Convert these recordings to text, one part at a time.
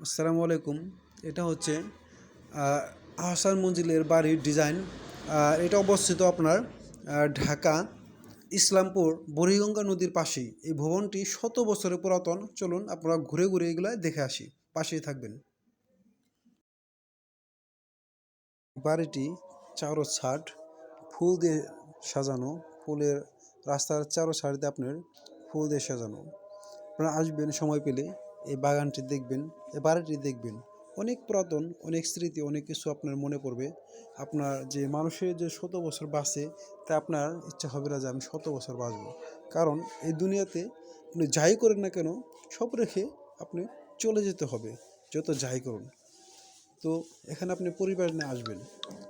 আসসালামু আলাইকুম। এটা হচ্ছে আহসান মঞ্জিলের বাড়ির ডিজাইন। এটা অবস্থিত আপনার ঢাকা ইসলামপুর বুড়িগঙ্গা নদীর পাশেই। এই ভবনটি শত বছরের পুরাতন। চলুন আপনারা ঘুরে ঘুরে এগুলা দেখে আসি, পাশেই থাকবেন। বাড়িটি চারো ছাদ ফুল দিয়ে সাজানো। ফুলের রাস্তার চারো সাইড দিয়ে আপনার ফুল দিয়ে সাজানো। আপনারা আসবেন সময় পেলে, এই বাগানটি দেখবেন, এই বাড়িটি দেখবেন। অনেক পুরাতন, অনেক স্মৃতি, অনেক কিছু আপনার মনে পড়বে। আপনার যে মানুষের যে শত বছর বাঁচে, তা আপনার ইচ্ছা হবে না যে আমি শত বছর বাঁচব। কারণ এই দুনিয়াতে আপনি যাই করেন না কেন, সব রেখে আপনি চলে যেতে হবে, যত যাই করুন। তো এখানে আপনি পরিবার নিয়ে আসবেন।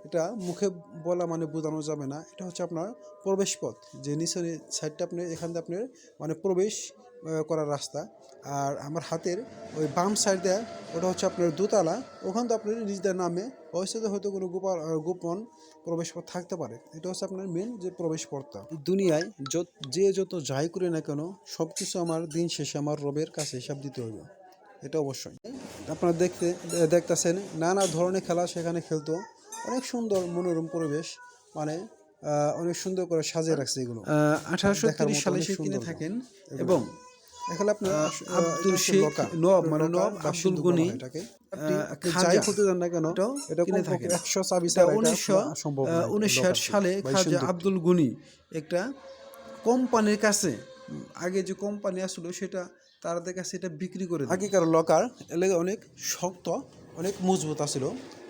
এটা মুখে বলা মানে বোঝানো যাবে না। এটা হচ্ছে আপনার প্রবেশ পথ, যে নিচের সাইডটা আপনি এখান দিয়ে আপনার মানে প্রবেশ করার রাস্তা। আর আমার হাতের ওই বাম সাইড দেয়, ওটা হচ্ছে আপনার দোতলা। ওখান থেকে আপনি নিজেদের নামে ওই সাথে হয়তো কোনো গোপন প্রবেশ পথ থাকতে পারে। এটা হচ্ছে আপনার মেন যে প্রবেশ পথটা। দুনিয়ায় যে যত যাই করে না কেন, সব কিছু আমার দিন শেষে আমার রবের কাছে হিসাব দিতে হবে, এটা অবশ্যই। আপনারা দেখতেছেন নানা ধরনের খেলা সেখানে খেলতো। অনেক সুন্দর মনোরম পরিবেশ, মানে অনেক সুন্দর করে সাজিয়ে রাখছে এগুলো। 1830 সালে সে কিনে থাকেন এবং এখানে আপনার আব্দুল শেখ নওয়াব মানে নওয়াব আব্দুল গনি যাই হতে যান না কেন, এটা কিনে থাকেন। 1959 সালে খাজা আব্দুল গনি একটা কোম্পানির কাছে, আগে যে কোম্পানি আসলো সেটা তাদের কাছে এটা বিক্রি করে দেয়। আগেকার লকার এলাকা অনেক শক্ত, অনেক মজবুত আসছিল।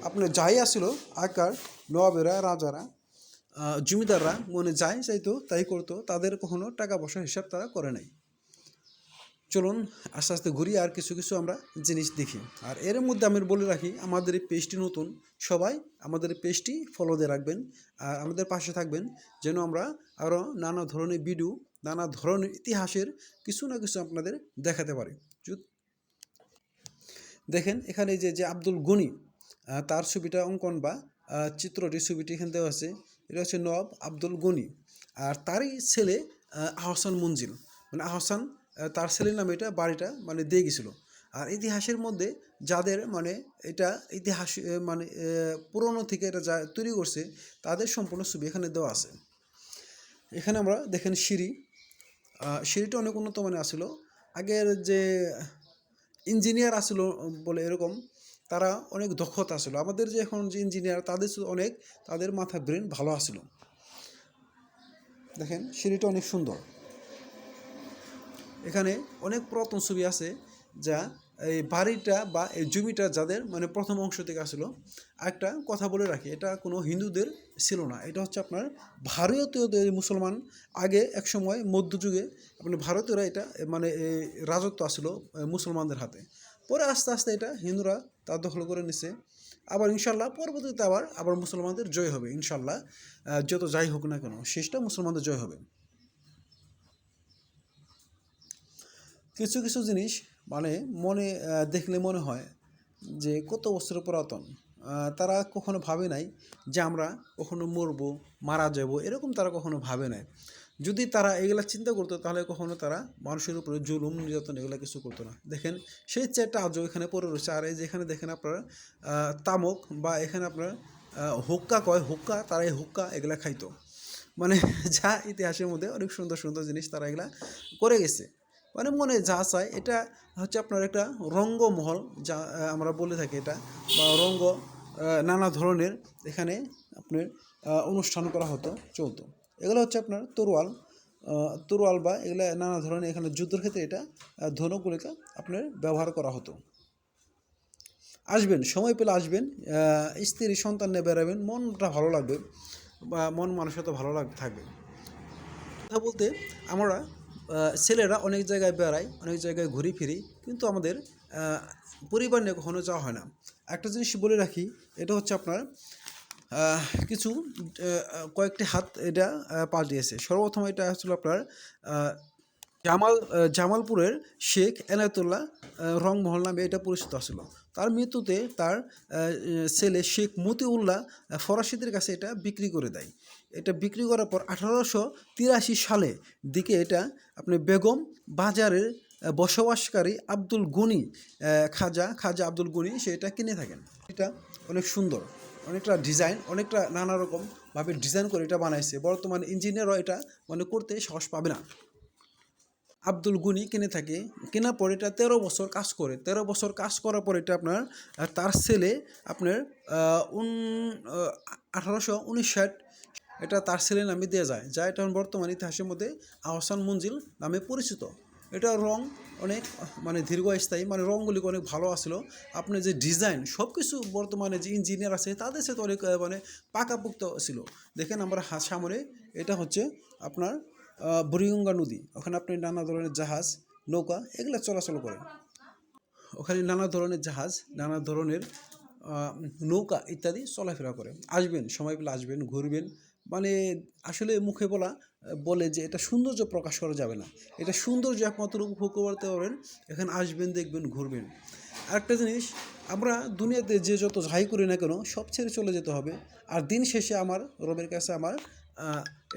আপনার যাই আসছিল আগেকার নবাবেরা, রাজারা, জমিদাররা মনে যাই চাইতো তাই করতো। তাদের কখনো টাকা পয়সার হিসাব তারা করে নাই। চলুন আস্তে আস্তে ঘুরি আর কিছু কিছু আমরা জিনিস দেখি। আর এর মধ্যে আমি বলে রাখি, আমাদের এই পেজটি নতুন, সবাই আমাদের এই পেজটি ফলো দিয়ে রাখবেন আর আমাদের পাশে থাকবেন, যেন আমরা আরও নানা ধরনের ভিডিও, নানা ধরনের ইতিহাসের কিছু না কিছু আপনাদের দেখাতে পারি। দেখেন এখানে যে আব্দুল গনি, তার ছবিটা অঙ্কন বা চিত্রটি ছবিটি এখানে দেওয়া আছে। এটা হচ্ছে নবাব আব্দুল গনি, আর তারই ছেলে আহসান মঞ্জিল, মানে আহসান তার ছেলের নামে এটা বাড়িটা মানে দিয়ে গেছিলো। আর ইতিহাসের মধ্যে যাদের মানে এটা ইতিহাস মানে পুরনো থেকে এটা যা তৈরি করছে, তাদের সম্পূর্ণ ছবি এখানে দেওয়া আছে। এখানে আমরা দেখেন সিঁড়িটা অনেক উন্নত মানের আসলো। আগের যে ইঞ্জিনিয়ার আসলো বলে এরকম, তারা অনেক দক্ষতা আসলো। আমাদের যে এখন যে ইঞ্জিনিয়ার, তাদের মাথা ব্রেন ভালো আসলো। দেখেন সিঁড়িটা অনেক সুন্দর। এখানে অনেক পুরাতন ছবি আছে, যা এই বাড়িটা বা এই জমিটা যাদের মানে প্রথম অংশ থেকে আসলো। একটা কথা বলে রাখি, এটা কোনো হিন্দুদের ছিল না, এটা হচ্ছে আপনার ভারতীয়দের, মুসলমান। আগে এক সময় মধ্যযুগে আপনার ভারতীয়রা এটা মানে রাজত্ব আসলো মুসলমানদের হাতে। পরে আস্তে আস্তে এটা হিন্দুরা তা দখল করে নিছে। আবার ইনশাল্লাহ পরবর্তীতে আবার মুসলমানদের জয় হবে ইনশাল্লাহ। যত যাই হোক না কেন, শেষটা মুসলমানদের জয় হবে। কিছু কিছু জিনিস মানে মনে দেখলে মনে হয় যে কত বছর পুরাতন। তারা কখনো ভাবে নাই যে আমরা কখনো মরবো, মারা যাব, এরকম তারা কখনো ভাবে নাই। যদি তারা এগুলা চিন্তা করতো, তাহলে কখনো তারা মানুষের উপরে জুলুম, নির্যাতন এগুলো কিছু করতো না। দেখেন সেই চেয়ারটা আজও এখানে পড়ে রয়েছে। আর এই যে এখানে দেখেন আপনার তামক, বা এখানে আপনার হুক্কা কয়, হুক্কা, তারা এই হুক্কা এগুলা খাইতো। মানে যা ইতিহাসের মধ্যে অনেক সুন্দর সুন্দর জিনিস তারা এগুলা করে গেছে। মানে মনে যা চায়, এটা হচ্ছে আপনার একটা রঙ্গমহল, যা আমরা বলে থাকি এটা, বা নানা ধরনের এখানে আপনার অনুষ্ঠান করা হতো, চলতো। এগুলো হচ্ছে আপনার তরোয়াল বা এগুলো নানা ধরনের এখানে যুদ্ধের ক্ষেত্রে এটা ধনুকগুলিকে আপনার ব্যবহার করা হতো। আসবেন, সময় পেলে আসবেন, স্ত্রী সন্তান নিয়ে বেড়াবেন, মনটা ভালো লাগবে বা মন মানসিকতা ভালো থাকবে। কথা বলতে আমরা ছেলেরা অনেক জায়গায় বেড়াই, অনেক জায়গায় ঘুরি ফিরি, কিন্তু আমাদের পরিবার নিয়ে কখনো যাওয়া হয় না। একটা জিনিস বলে রাখি, এটা হচ্ছে আপনার কিছু কয়েকটি হাত এটা পাল্টিয়েছে। সর্বপ্রথম এটা আসলে আপনার জামালপুরের শেখ এনায়েতুল্লাহ রংমহল নামে এটা পরিচিত ছিল। তার মৃত্যুতে তার ছেলে শেখ মতিউল্লাহ ফরাসিদের কাছে এটা বিক্রি করে দেয়। এটা বিক্রি করার পর 1883 সালে দিকে এটা আপনি বেগম বাজারের বসবাসকারী আব্দুল গনি খাজা আব্দুল গনি সেটা কিনে থাকেন। এটা অনেক সুন্দর, অনেকটা ডিজাইন, অনেকটা নানা রকমভাবে ডিজাইন করে এটা বানাইছে। বর্তমানে ইঞ্জিনিয়ারও এটা করতে সাহস পাবে না। আব্দুল গনি কিনে থাকে, কেনার পর এটা 13 বছর কাজ করে। 13 বছর কাজ করার পর এটা আপনার তার ছেলে আপনার 1859 এটা তার ছেলের নামে দেওয়া যায়, যা এটা বর্তমান ইতিহাসের মধ্যে আহসান মঞ্জিল নামে পরিচিত। এটা রং অনেক দীর্ঘস্থায়ী, রঙগুলি অনেক ভালো আসলো। আপনার যে ডিজাইন সব কিছু বর্তমানে যে ইঞ্জিনিয়ার আছে তাদের সাথে অনেক পাকাপোক্ত ছিল। দেখেন আমরা সামনে এটা হচ্ছে আপনার বুড়িগঙ্গা নদী, ওখানে আপনি নানা ধরনের জাহাজ, নৌকা এগুলো চলাচল করে। ওখানে নানা ধরনের জাহাজ, নানা ধরনের নৌকা ইত্যাদি চলাফেরা করে। আসবেন, সময় পেলে আসবেন, ঘুরবেন। আসলে মুখে বলে যে এটা সৌন্দর্য প্রকাশ করা যাবে না। এটা সৌন্দর্য একমাত্র উপভোগ করতে পারবেন এখানে আসবেন, দেখবেন, ঘুরবেন। আরেকটা জিনিস, আমরা দুনিয়াতে যে যত যাই করি না কেন সব ছেড়ে চলে যেতে হবে। আর দিন শেষে আমার রবের কাছে আমার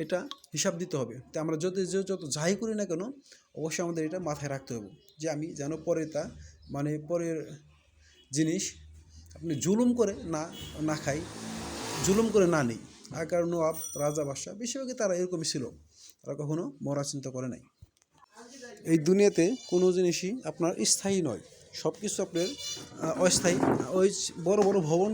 এটা হিসাব দিতে হবে। তো আমরা যত যাই করি না কেন অবশ্যই আমাদের এটা মাথায় রাখতে হবে যে আমি যেন পরে পরের জিনিস আপনি জুলুম করে না খাই, জুলুম করে না নিই। আগেকার নবাব, রাজা, বাদশাহ বেশিরভাগই তারা এরকমই ছিল, তারা কখনো মরার চিন্তা করে নাই। এই দুনিয়াতে কোনো জিনিসই আপনার স্থায়ী নয়, সব কিছু আপনার অস্থায়ী। ওই বড় বড় ভবন,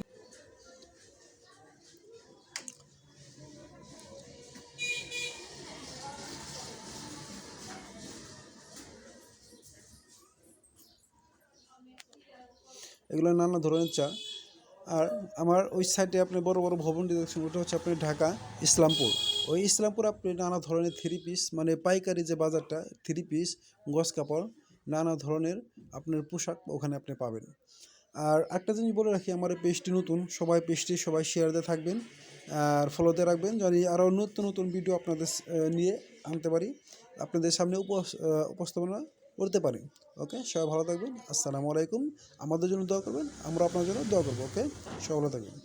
এগুলো নানা ধরনের চা। আর আমার ওই সাইডে আপনি বড় বড় ভবনটি দেখছেন, ওটা হচ্ছে আপনার ঢাকা ইসলামপুর। ওই ইসলামপুর আপনি নানা ধরনের থ্রি পিস, পাইকারি যে বাজারটা, থ্রি পিস, গজ কাপড়, নানা ধরনের আপনার পোশাক ওখানে আপনি পাবেন। আর একটা জিনিস বলে রাখি, আমার এই পেজটি নতুন, সবাই শেয়ার দিয়ে থাকবেন আর ফলোতে রাখবেন, জানি আরও নতুন নতুন ভিডিও আপনাদের নিয়ে আনতে পারি, আপনাদের সামনে উপস্থাপনা করতে পারি। ওকে, সবাই ভালো থাকবেন। আসসালামু আলাইকুম। আমাদের জন্য দোয়া করবেন, আমরা আপনার জন্য দোয়া করবো। ওকে, সবাই ভালো থাকবেন।